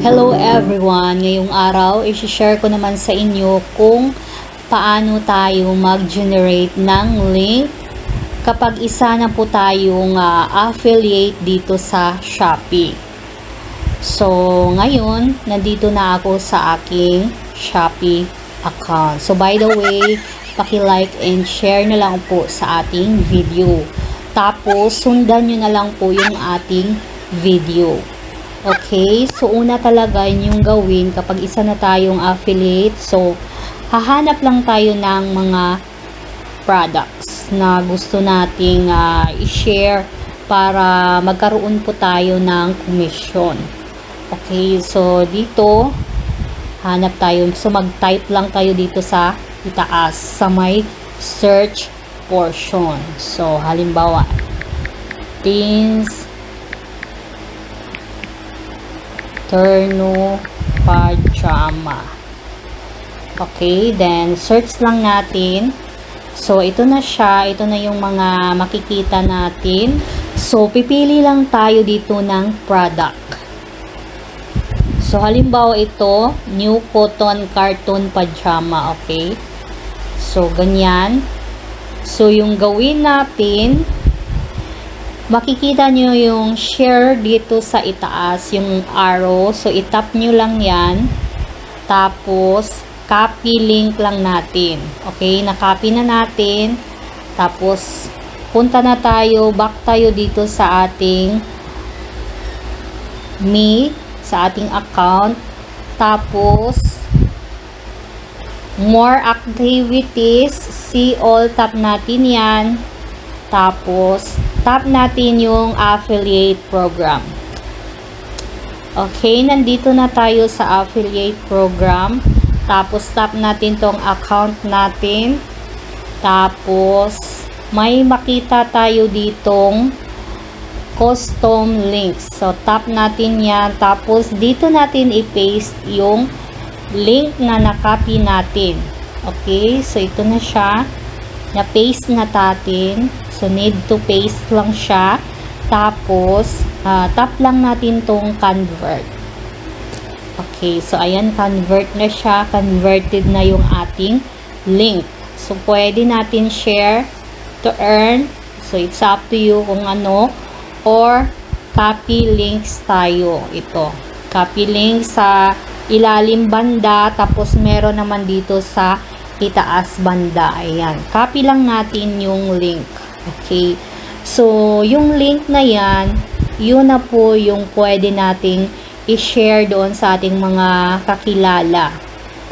Hello everyone! Ngayong araw, i-share ko naman sa inyo kung paano tayo mag-generate ng link kapag isa na po tayong affiliate dito sa Shopee. So, ngayon, nandito na ako sa aking Shopee account. So, by the way, paki-like and share na lang po sa ating video. Tapos, sundan nyo na lang po yung ating video. Okay, so una talaga yung gawin kapag isa na tayong affiliate. So, hahanap lang tayo ng mga products na gusto nating i-share para magkaroon po tayo ng commission. Okay, so dito, hanap tayo. So, mag-type lang tayo dito sa itaas, sa may search portion. So, halimbawa, Teens Terno Pajama. Okay, then search lang natin. So, ito na siya. Ito na yung mga makikita natin. So, pipili lang tayo dito ng product. So, halimbawa ito, New Cotton Cartoon Pajama. Okay. So, ganyan. So, yung gawin natin, makikita nyo yung share dito sa itaas, yung arrow. So, itap nyo lang yan. Tapos, copy link lang natin. Okay, na-copy na natin. Tapos, punta na tayo, back tayo dito sa ating sa ating account. Tapos, more activities, see all, tap natin yan. Tapos, tap natin yung affiliate program. Okay, nandito na tayo sa affiliate program. Tapos, tap natin tong account natin. Tapos, may makita tayo ditong custom links. So, tap natin yan. Tapos, dito natin i-paste yung link na nakopy natin. Okay, so ito na siya. Na-paste na natin. So, need to paste lang siya. Tapos, tap lang natin tong convert. Okay, so ayan, convert na siya. Converted na yung ating link. So, pwede natin share to earn. So, it's up to you kung ano. Or, copy links tayo. Ito. Copy links sa ilalim banda. Tapos, meron naman dito sa itaas banda. Ayan. Copy lang natin yung link. Okay. So, yung link na yan, yun na po yung pwede nating i-share doon sa ating mga kakilala.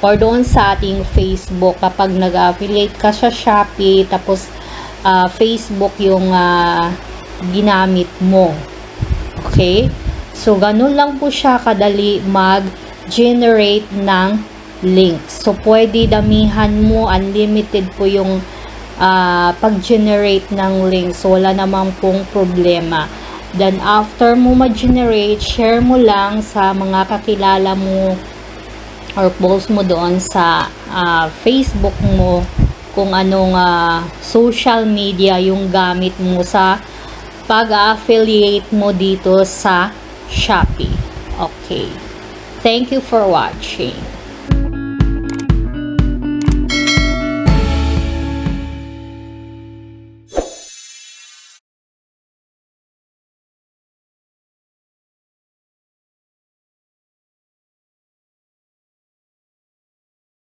Or doon sa ating Facebook. Kapag nag-affiliate ka sa Shopee, tapos Facebook yung ginamit mo. Okay. So, ganun lang po siya kadali mag-generate ng links. So, pwede damihan mo, unlimited po yung pag-generate ng links. So, wala namang pong problema. Then, after mo ma-generate, share mo lang sa mga kakilala mo or post mo doon sa Facebook mo kung anong social media yung gamit mo sa pag-affiliate mo dito sa Shopee. Okay. Thank you for watching.